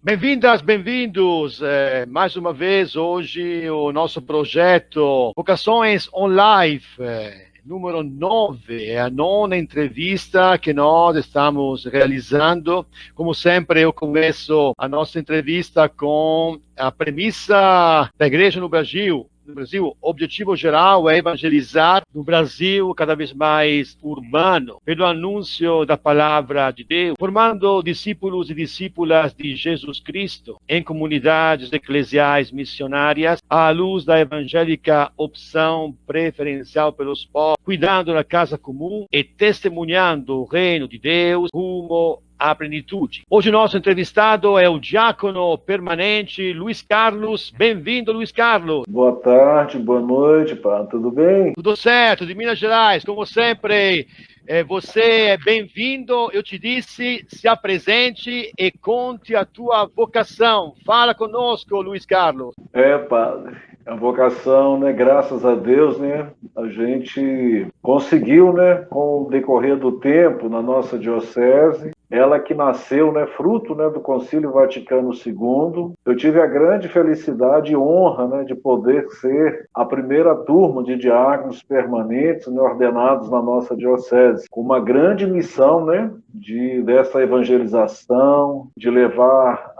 Bem-vindas, bem-vindos. Mais uma vez, hoje, o nosso projeto Vocações On-Live, número 9, é a nona entrevista que nós estamos realizando. Como sempre, eu começo a nossa entrevista com a premissa da Igreja no Brasil. No Brasil, o objetivo geral é evangelizar no Brasil cada vez mais urbano, pelo anúncio da palavra de Deus, formando discípulos e discípulas de Jesus Cristo em comunidades eclesiais missionárias, à luz da evangélica opção preferencial pelos pobres, cuidando da casa comum e testemunhando o reino de Deus rumo à plenitude. Hoje nosso entrevistado é o diácono permanente Luiz Carlos. Bem-vindo, Luiz Carlos. Boa tarde, boa noite, pá. Tudo bem? Tudo certo, de Minas Gerais, como sempre. Você é bem-vindo. Eu te disse, se apresente e conte a tua vocação. Fala conosco, Luiz Carlos. Padre, a vocação, né, graças a Deus, né, a gente conseguiu, né, com o decorrer do tempo na nossa diocese, ela que nasceu, né, fruto, né, do Concílio Vaticano II. Eu tive a grande felicidade e honra, né, de poder ser a primeira turma de diáconos permanentes, né, ordenados na nossa diocese, com uma grande missão, né, dessa evangelização, de levar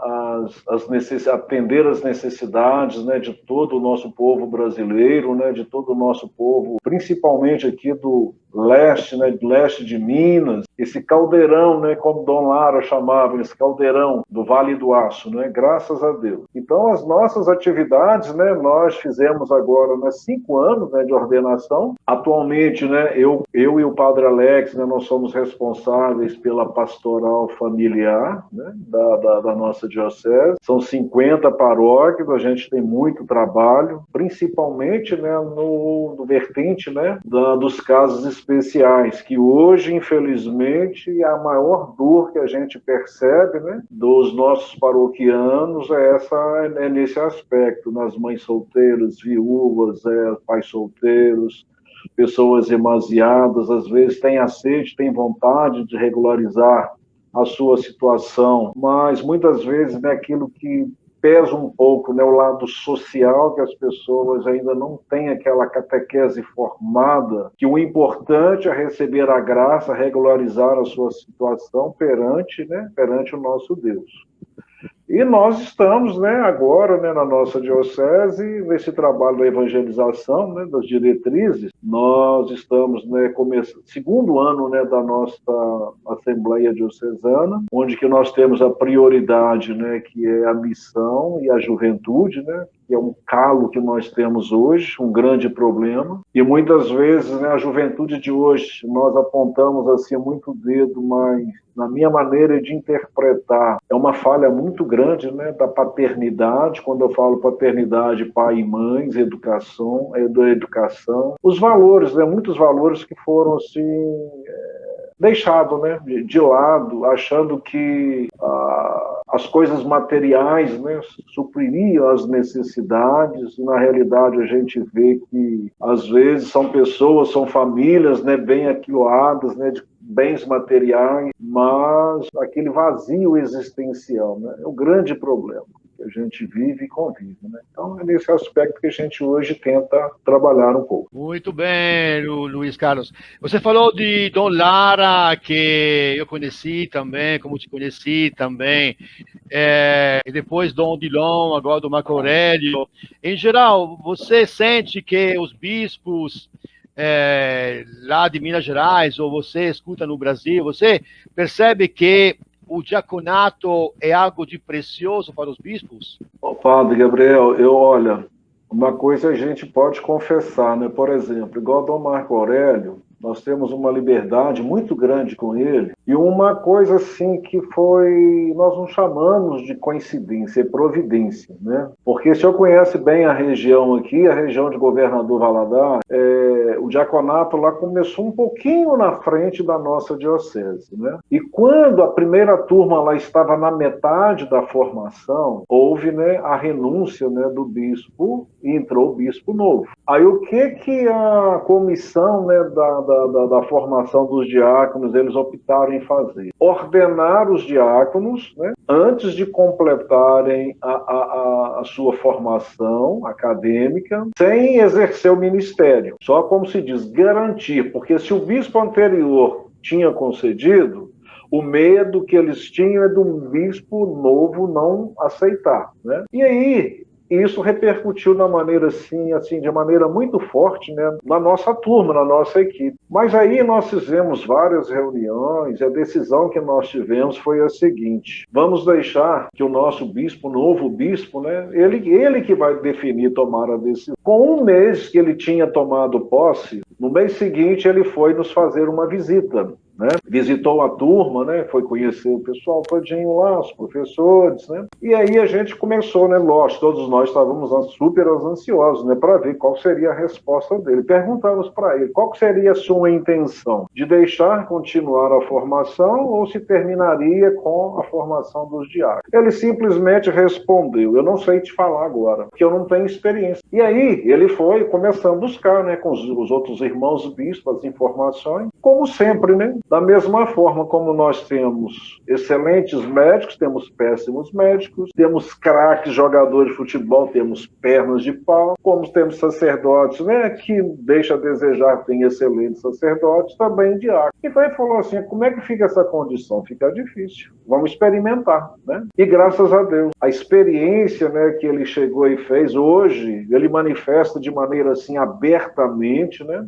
atender as necessidades, né, de todo o nosso povo brasileiro, né, de todo o nosso povo, principalmente aqui do leste, né, do leste de Minas, esse caldeirão, né, como Dom Lara chamava, esse caldeirão do Vale do Aço, né, graças a Deus. Então, as nossas atividades, né, nós fizemos agora, né, 5 anos, né, de ordenação. Atualmente, né, eu e o Padre Alex, né, nós somos responsáveis pela pastoral familiar, né, da nossa diocese. São 50 paróquias, a gente tem muito trabalho, principalmente, né, no vertente, né, dos casos especiais, que hoje, infelizmente, a maior dor que a gente percebe, né, dos nossos paroquianos é nesse aspecto, nas mães solteiras, viúvas, pais solteiros, pessoas emaziadas, às vezes têm a sede, têm vontade de regularizar a sua situação, mas muitas vezes, né, aquilo que pesa um pouco, né, o lado social, que as pessoas ainda não têm aquela catequese formada, que o importante é receber a graça, regularizar a sua situação perante o nosso Deus. E nós estamos, né, agora, né, na nossa diocese, nesse trabalho da evangelização, né, das diretrizes. Nós estamos, né, segundo ano, né, da nossa Assembleia Diocesana, onde que nós temos a prioridade, né, que é a missão e a juventude, né, que é um calo que nós temos hoje, um grande problema. E muitas vezes, né, a juventude de hoje, nós apontamos assim muito o dedo, mas na minha maneira de interpretar, é uma falha muito grande, né, da paternidade. Quando eu falo paternidade, pai e mães, educação, os valores, né, muitos valores que foram assim deixados, né, de lado, achando que as coisas materiais, né, supririam as necessidades. Na realidade, a gente vê que às vezes são famílias, né, bem aquilhadas, né, de bens materiais, mas aquele vazio existencial, né, é o grande problema que a gente vive e convive, né? Então, é nesse aspecto que a gente hoje tenta trabalhar um pouco. Muito bem, Luiz Carlos. Você falou de Dom Lara, que eu conheci também, como te conheci também, e depois Dom Odilon, agora do Marco Aurélio. Em geral, você sente que os bispos lá de Minas Gerais, ou você escuta no Brasil, você percebe que o diaconato é algo de precioso para os bispos? Padre Gabriel, olha, uma coisa a gente pode confessar, né? Por exemplo, igual Dom Marco Aurélio, nós temos uma liberdade muito grande com ele, e uma coisa assim que nós não chamamos de coincidência, é providência, né? Porque se eu conhece bem a região aqui, a região de Governador Valadares, o diaconato lá começou um pouquinho na frente da nossa diocese, né? E quando a primeira turma lá estava na metade da formação, houve, né, a renúncia, né, do bispo e entrou o bispo novo. Aí o que a comissão, né, da formação dos diáconos, eles optaram em fazer? Ordenar os diáconos, né, antes de completarem a sua formação acadêmica, sem exercer o ministério. Só, como se diz, garantir, porque se o bispo anterior tinha concedido, o medo que eles tinham é do bispo novo não aceitar, né? E aí, isso repercutiu da maneira assim, de maneira muito forte, né, na nossa turma, na nossa equipe. Mas aí nós fizemos várias reuniões, e a decisão que nós tivemos foi a seguinte: vamos deixar que o nosso bispo, novo bispo, né, ele que vai definir, tomar a decisão. Com um mês que ele tinha tomado posse, no mês seguinte ele foi nos fazer uma visita. Né? Visitou a turma, né? Foi conhecer o pessoal todinho lá, os professores, né? E aí a gente começou, né? Lógico, todos nós estávamos super ansiosos, né? Para ver qual seria a resposta dele. Perguntamos para ele qual seria a sua intenção, de deixar continuar a formação ou se terminaria com a formação dos diáconos. Ele simplesmente respondeu: eu não sei te falar agora, porque eu não tenho experiência. E aí ele foi começando a buscar, né? Com os outros irmãos bispos, as informações, como sempre, né? Da mesma forma como nós temos excelentes médicos, temos péssimos médicos, temos craques jogadores de futebol, temos pernas de pau, como temos sacerdotes, né, que deixa a desejar, tem excelentes sacerdotes, também diáconos. Então ele falou assim: como é que fica essa condição? Fica difícil, vamos experimentar, né? E graças a Deus, a experiência, né, que ele chegou e fez hoje, ele manifesta de maneira assim abertamente, né?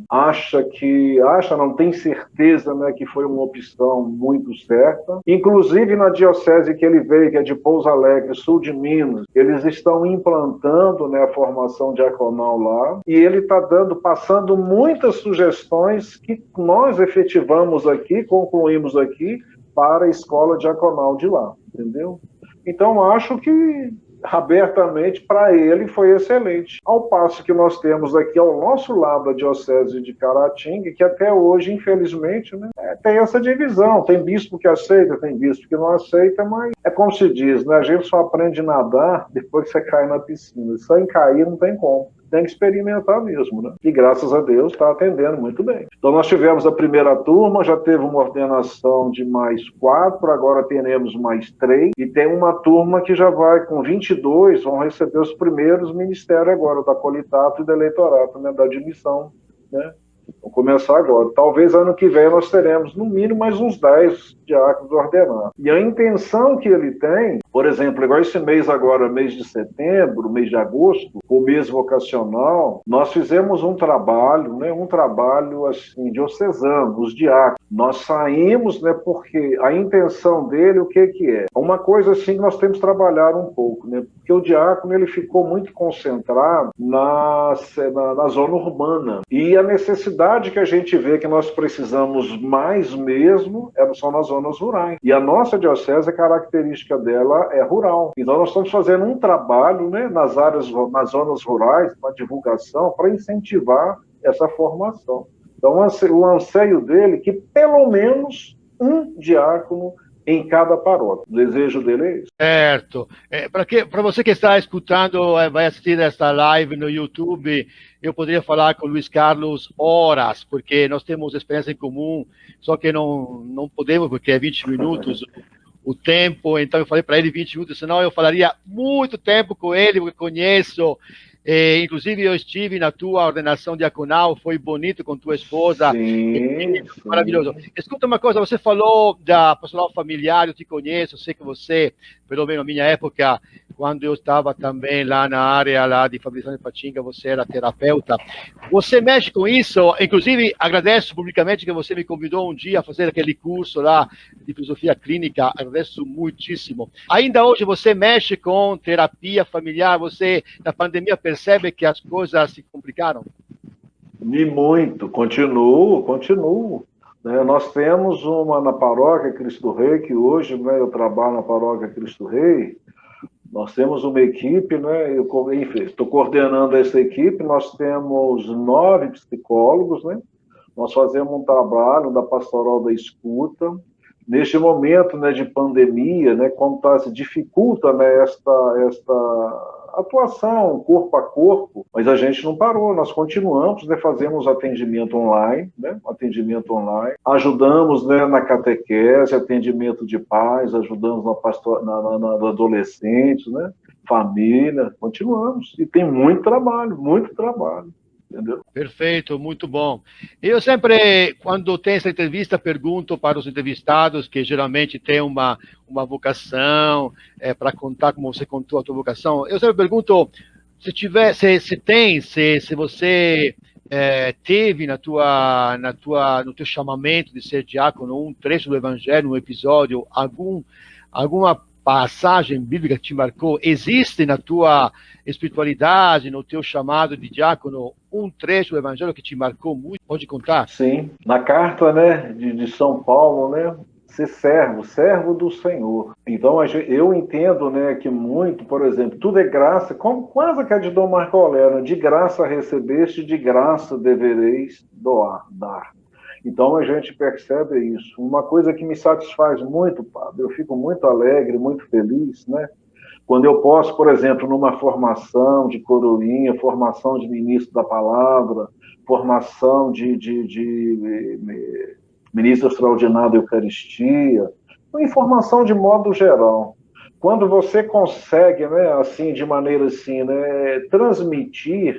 Não tem certeza, né, que foi uma opção muito certa. Inclusive na diocese que ele veio, que é de Pouso Alegre, sul de Minas, eles estão implantando, né, a formação diaconal lá, e ele está passando muitas sugestões que nós efetivamos aqui, concluímos aqui, para a escola diaconal de lá, entendeu? Então acho que abertamente para ele foi excelente. Ao passo que nós temos aqui ao nosso lado a diocese de Caratinga, que até hoje, infelizmente, né, tem essa divisão. Tem bispo que aceita, tem bispo que não aceita, mas é como se diz, né, a gente só aprende a nadar depois que você cai na piscina. Sem cair não tem como. Tem que experimentar mesmo, né? E graças a Deus está atendendo muito bem. Então nós tivemos a primeira turma, já teve uma ordenação de mais 4, agora teremos mais 3, e tem uma turma que já vai com 22, vão receber os primeiros ministérios agora, da colitato e do eleitorato, né? Da admissão, né? Vou começar agora. Talvez ano que vem nós teremos, no mínimo, mais uns 10 diáconos ordenados. E a intenção que ele tem, por exemplo, igual esse mês agora, mês de setembro, mês de agosto, o mês vocacional, nós fizemos um trabalho, né, assim, diocesano, os diáconos. Nós saímos, né, porque a intenção dele, o que é? Uma coisa assim que nós temos que trabalhar um pouco, né, porque o diácono ele ficou muito concentrado na zona urbana. E a necessidade que a gente vê que nós precisamos mais mesmo são nas zonas rurais. E a nossa diocese, a característica dela é rural. Então nós estamos fazendo um trabalho, né, nas zonas rurais, para divulgação, para incentivar essa formação. Então o anseio dele é que pelo menos um diácono em cada paróquia. O desejo dele é isso. Certo. Para você que está escutando, vai assistir esta live no YouTube, eu poderia falar com o Luiz Carlos horas, porque nós temos experiência em comum, só que não podemos, porque é 20 minutos o tempo, então eu falei para ele 20 minutos, senão eu falaria muito tempo com ele, porque conheço. Inclusive, eu estive na tua ordenação diaconal, foi bonito com tua esposa. Sim. Maravilhoso. Escuta uma coisa, você falou da pastoral familiar, eu te conheço, eu sei que você, pelo menos na minha época, quando eu estava também lá na área lá de Fabricação de Patinga, você era terapeuta. Você mexe com isso? Inclusive, agradeço publicamente que você me convidou um dia a fazer aquele curso lá de filosofia clínica, agradeço muitíssimo. Ainda hoje você mexe com terapia familiar, você, na pandemia, percebe que as coisas se complicaram? E muito, continuo. Né? Nós temos uma na paróquia Cristo Rei, que hoje, né, eu trabalho na paróquia Cristo Rei. Nós temos uma equipe, né? Estou coordenando essa equipe, nós temos 9 psicólogos, né? Nós fazemos um trabalho da pastoral da escuta. Neste momento, né, de pandemia, né, como se dificulta, né, atuação corpo a corpo, mas a gente não parou, nós continuamos, né, fazemos atendimento online, ajudamos, né, na catequese, atendimento de pais, ajudamos na adolescentes, né, família, continuamos, e tem muito trabalho, entendeu? Perfeito, muito bom. Eu sempre, quando tem essa entrevista, pergunto para os entrevistados, que geralmente têm uma vocação, para contar como você contou a tua vocação, eu sempre pergunto se você teve no teu chamamento de ser diácono um trecho do Evangelho, um episódio, alguma passagem bíblica que te marcou. Existe na tua espiritualidade, no teu chamado de diácono, um trecho do Evangelho que te marcou muito? Pode contar? Sim, na carta, né, de São Paulo, né, ser servo do Senhor. Então, eu entendo, né, que muito, por exemplo, tudo é graça, quase que é de Dom Marco Aurélio, de graça recebeste, de graça devereis dar. Então, a gente percebe isso. Uma coisa que me satisfaz muito, padre, eu fico muito alegre, muito feliz, né, quando eu posso, por exemplo, numa formação de coroinha, formação de ministro da palavra, formação de ministro extraordinário da Eucaristia, informação de modo geral. Quando você consegue, né, assim, de maneira assim, né, transmitir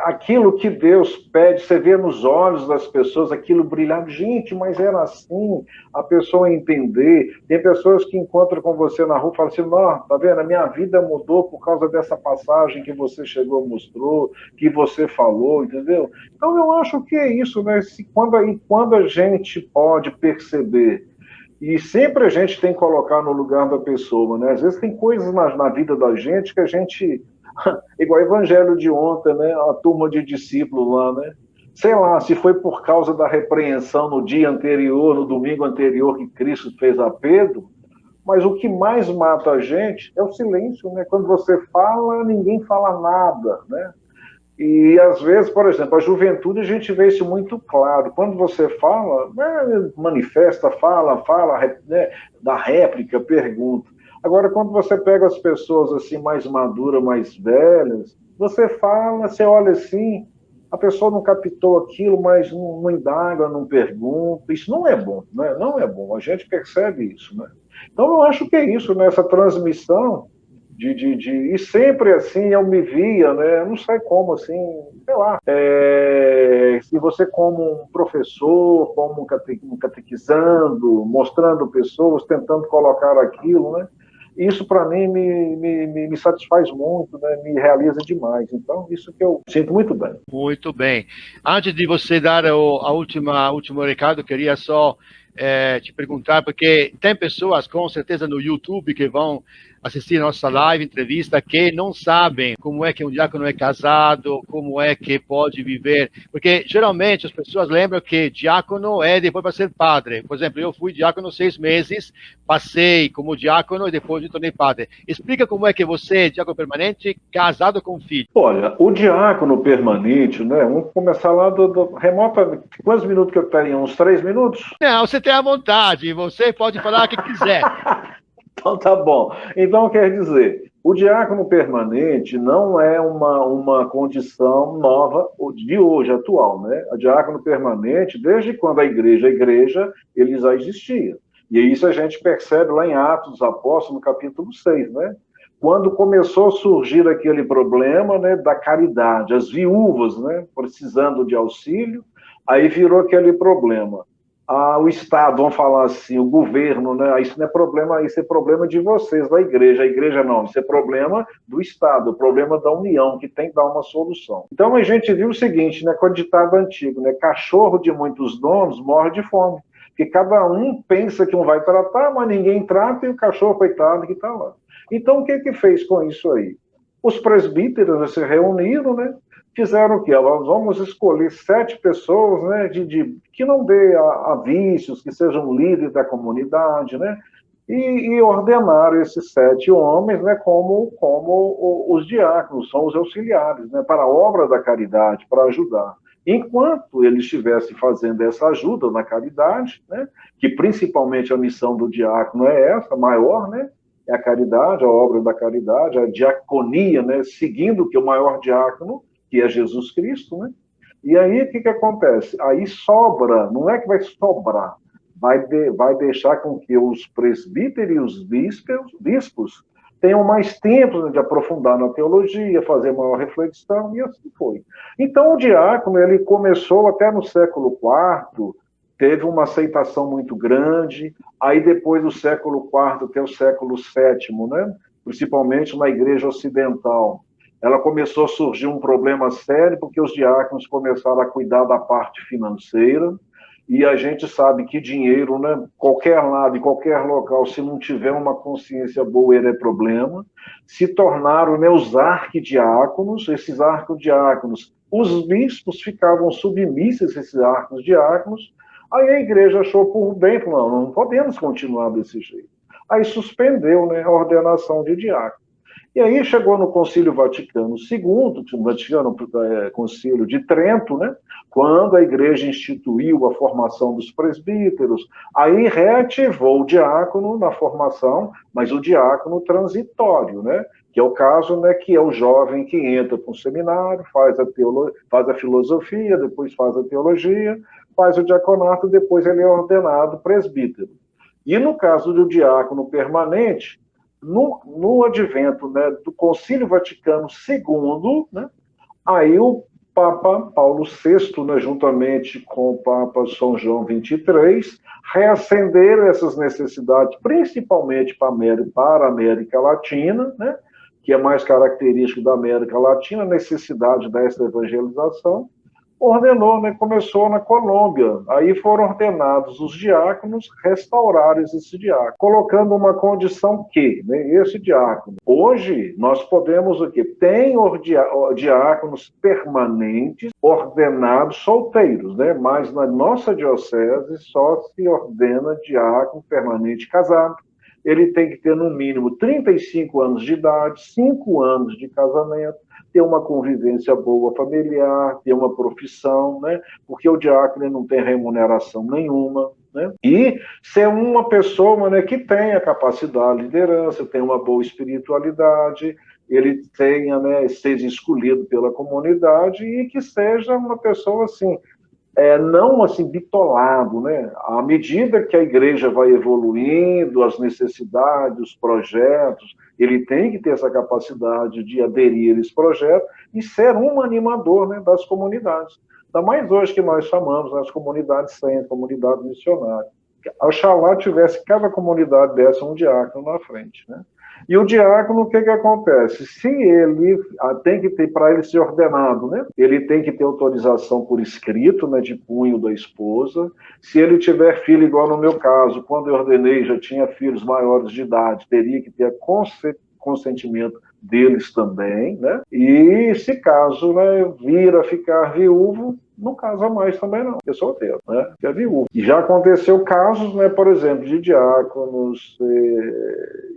aquilo que Deus pede, você vê nos olhos das pessoas aquilo brilhar, gente, mas era assim, a pessoa entender. Tem pessoas que encontram com você na rua e falam assim, não, tá vendo, a minha vida mudou por causa dessa passagem que você chegou, mostrou, que você falou, entendeu? Então eu acho que é isso, né, quando a gente pode perceber. E sempre a gente tem que colocar no lugar da pessoa, né? Às vezes tem coisas na vida da gente que a gente... Igual o evangelho de ontem, né? A turma de discípulos lá, né? Sei lá, se foi por causa da repreensão no dia anterior, no domingo anterior que Cristo fez a Pedro, mas o que mais mata a gente é o silêncio, né? Quando você fala, ninguém fala nada, né? E, às vezes, por exemplo, a juventude, a gente vê isso muito claro. Quando você fala, manifesta, fala, né, dá réplica, pergunta. Agora, quando você pega as pessoas assim mais maduras, mais velhas, você fala, você olha assim, a pessoa não captou aquilo, mas não indaga, não pergunta. Isso não é bom, né? Não é bom. A gente percebe isso, né? Então, eu acho que é isso, né? Essa transmissão... E sempre assim eu me via, né? Não sei como, assim, sei lá. Se você como um professor, como um catequizando, mostrando pessoas, tentando colocar aquilo, né? Isso para mim me satisfaz muito, né? Me realiza demais. Então, isso que eu sinto muito bem. Muito bem. Antes de você dar último recado, queria só te perguntar, porque tem pessoas com certeza no YouTube que vão assistir a nossa live, entrevista, que não sabem como é que um diácono é casado, como é que pode viver, porque geralmente as pessoas lembram que diácono é depois para ser padre. Por exemplo, eu fui diácono 6 meses, passei como diácono e depois me tornei padre. Explica como é que você é diácono permanente, casado com filho. Olha, o diácono permanente, né? Vamos começar lá do remoto. Quantos minutos que eu tenho? Uns 3 minutos? Não, você tem a vontade, você pode falar o que quiser. Então tá bom. Então quer dizer, o diácono permanente não é uma condição nova de hoje, atual, né? O diácono permanente, desde quando a igreja, ele já existia. E isso a gente percebe lá em Atos dos Apóstolos, no capítulo 6, né? Quando começou a surgir aquele problema, né, da caridade, as viúvas, né, precisando de auxílio, aí virou aquele problema. O Estado, vamos falar assim, o governo, né? Isso não é problema, isso é problema de vocês, da igreja. A igreja não, isso é problema do Estado, o problema da União, que tem que dar uma solução. Então a gente viu o seguinte, né, com o ditado antigo, né? Cachorro de muitos donos morre de fome. Porque cada um pensa que um vai tratar, mas ninguém trata e o cachorro, coitado, que está lá. Então o que fez com isso aí? Os presbíteros se reuniram, né? Fizeram o quê? Vamos escolher 7 pessoas, né, que não dê a vícios, que sejam líderes da comunidade, né, e ordenaram esses 7 homens, né, como os diáconos, são os auxiliares, né, para a obra da caridade, para ajudar. Enquanto eles estivessem fazendo essa ajuda na caridade, né, que principalmente a missão do diácono é essa, maior, né, É a caridade, a obra da caridade, a diaconia, né? Seguindo que o maior diácono, que é Jesus Cristo, né? E aí, o que acontece? Aí sobra, não é que vai sobrar, vai deixar com que os presbíteros e os bispos tenham mais tempo, né, de aprofundar na teologia, fazer maior reflexão, e assim foi. Então, o diácono, ele começou até no século IV, teve uma aceitação muito grande, aí depois do século IV até o século VII, né, principalmente na Igreja Ocidental, ela começou a surgir um problema sério, porque os diáconos começaram a cuidar da parte financeira, e a gente sabe que dinheiro, né, qualquer lado, em qualquer local, se não tiver uma consciência boa, ele é problema. Se tornaram, né, os arquidiáconos, esses arquidiáconos, os bispos ficavam submissos a esses arquidiáconos, aí a igreja achou por bem, falou, não podemos continuar desse jeito. Aí suspendeu, né, a ordenação de diácono. E aí chegou no Concílio Vaticano II, Concílio de Trento, né, quando a igreja instituiu a formação dos presbíteros, aí reativou o diácono na formação, mas o diácono transitório, né, que é o caso, né, que é o jovem que entra para um seminário, faz a filosofia, depois faz a teologia, faz o diaconato, depois ele é ordenado presbítero. E no caso do diácono permanente, no advento, né, do Concílio Vaticano II, né, aí o Papa Paulo VI, né, juntamente com o Papa São João XXIII, reacenderam essas necessidades, principalmente para a América Latina, né, que é mais característico da América Latina, a necessidade dessa evangelização, ordenou, né, começou na Colômbia. Aí foram ordenados os diáconos, restauraram esse diácono, colocando uma condição que, né, esse diácono, hoje nós podemos o quê? Tem diáconos permanentes, ordenados solteiros, né, mas na nossa diocese só se ordena diácono permanente casado. Ele tem que ter no mínimo 35 anos de idade, 5 anos de casamento, ter uma convivência boa familiar, ter uma profissão, né? Porque o diácono não tem remuneração nenhuma, né? E ser uma pessoa, né, que tenha capacidade de liderança, tenha uma boa espiritualidade, ele tenha, né, seja escolhido pela comunidade e que seja uma pessoa assim, não assim bitolado, né? À medida que a igreja vai evoluindo, as necessidades, os projetos, ele tem que ter essa capacidade de aderir a esse projeto e ser um animador, né, das comunidades. Ainda mais hoje que nós chamamos, né, as comunidades sem, comunidade missionária. Oxalá tivesse cada comunidade dessa um diácono na frente, né? E o diácono, o que acontece? Se ele tem que ter, para ele ser ordenado, né? Ele tem que ter autorização por escrito, né, de punho da esposa. Se ele tiver filho, igual no meu caso, quando eu ordenei, já tinha filhos maiores de idade, teria que ter consentimento deles também, né? E se caso, né, vir a ficar viúvo, não casa mais também não, é solteiro, né? É viúvo. E já aconteceu casos, né, por exemplo, de diáconos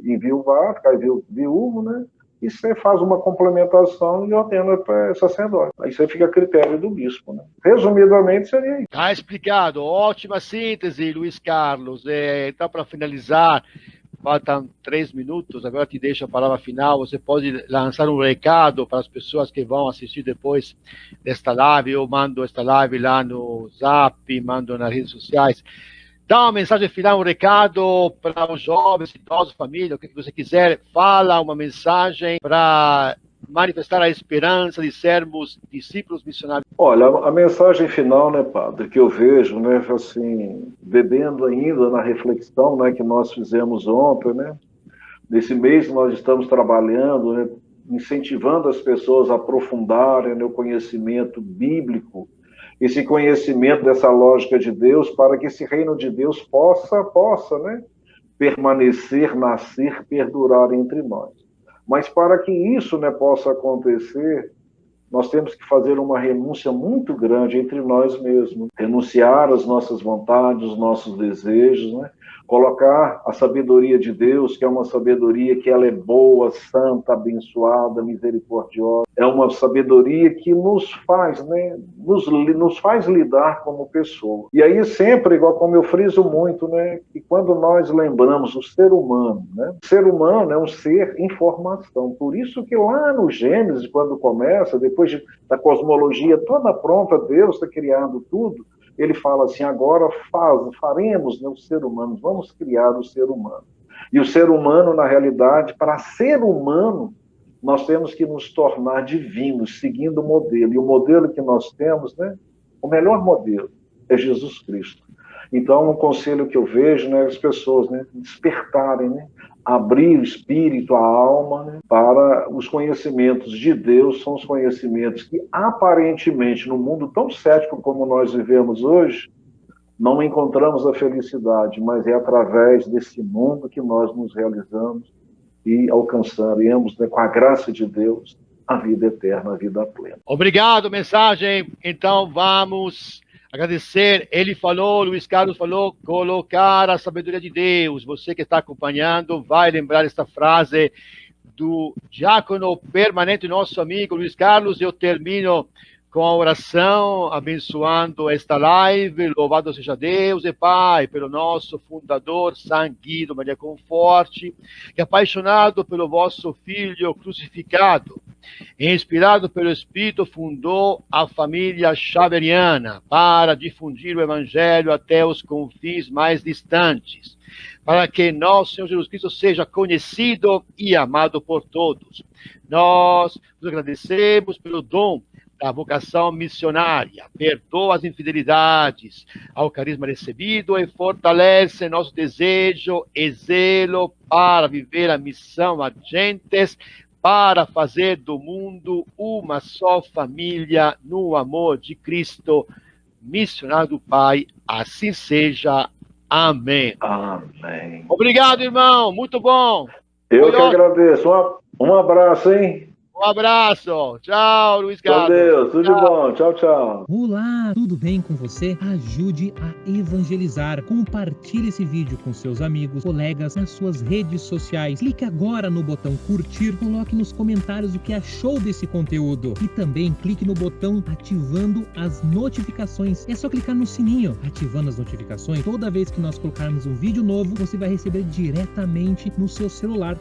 enviuvar, ficar viúvo, né? E você faz uma complementação e ordena para sacerdote. Aí você fica a critério do bispo, né? Resumidamente seria isso. Tá explicado, ótima síntese, Luiz Carlos. Então, para finalizar, faltam 3 minutos, agora te deixo a palavra final. Você pode lançar um recado para as pessoas que vão assistir depois desta live. Eu mando esta live lá no Zap, mando nas redes sociais. Dá uma mensagem final, um recado para os jovens, idosos, família, o que você quiser. Fala uma mensagem para manifestar a esperança de sermos discípulos missionários. Olha, a mensagem final, né, padre, que eu vejo, né, assim, bebendo ainda na reflexão, né, que nós fizemos ontem, né, nesse mês nós estamos trabalhando, né, incentivando as pessoas a aprofundarem, né, o conhecimento bíblico, esse conhecimento dessa lógica de Deus, para que esse reino de Deus possa, né, permanecer, nascer, perdurar entre nós. Mas para que isso, né, possa acontecer, nós temos que fazer uma renúncia muito grande entre nós mesmos, renunciar às nossas vontades, os nossos desejos, né? colocar a sabedoria de Deus, que é uma sabedoria que ela é boa, santa, abençoada, misericordiosa. É uma sabedoria que nos faz, né, nos faz lidar como pessoa. E aí sempre, igual como eu friso muito, né, que quando nós lembramos o ser humano, né, o ser humano é um ser em formação. Por isso que lá no Gênesis, quando começa, depois da cosmologia toda pronta, Deus está criando tudo, ele fala assim, agora faremos, né, o ser humano, vamos criar o ser humano. E o ser humano, na realidade, para ser humano, nós temos que nos tornar divinos, seguindo o modelo. E o modelo que nós temos, né, o melhor modelo é Jesus Cristo. Então, um conselho que eu vejo, né, as pessoas, né, despertarem, né, abrir o espírito, a alma, né, para os conhecimentos de Deus, são os conhecimentos que, aparentemente, no mundo tão cético como nós vivemos hoje, não encontramos a felicidade, mas é através desse mundo que nós nos realizamos e alcançaremos, né, com a graça de Deus, a vida eterna, a vida plena. Obrigado, mensagem. Então, vamos agradecer. Ele falou, Luiz Carlos falou, colocar a sabedoria de Deus. Você que está acompanhando vai lembrar esta frase do diácono permanente, nosso amigo Luiz Carlos. Eu termino com a oração, abençoando esta live. Louvado seja Deus e Pai, pelo nosso fundador, San Guido Maria Conforte, que apaixonado pelo vosso Filho crucificado, inspirado pelo Espírito, fundou a família Xaveriana para difundir o Evangelho até os confins mais distantes, para que nosso Senhor Jesus Cristo seja conhecido e amado por todos. Nós nos agradecemos pelo dom da vocação missionária, perdoa as infidelidades ao carisma recebido e fortalece nosso desejo e zelo para viver a missão agentes, para fazer do mundo uma só família no amor de Cristo, missionário do Pai. Assim seja. Amém. Amém. Obrigado, irmão. Muito bom. Eu que agradeço. Um abraço, hein? Um abraço. Tchau, Luiz Carlos. Com Deus. Tudo de bom. Tchau, tchau. Olá, tudo bem com você? Ajude a evangelizar. Compartilhe esse vídeo com seus amigos, colegas, nas suas redes sociais. Clique agora no botão curtir, coloque nos comentários o que achou desse conteúdo. E também clique no botão ativando as notificações. É só clicar no sininho, ativando as notificações. Toda vez que nós colocarmos um vídeo novo, você vai receber diretamente no seu celular.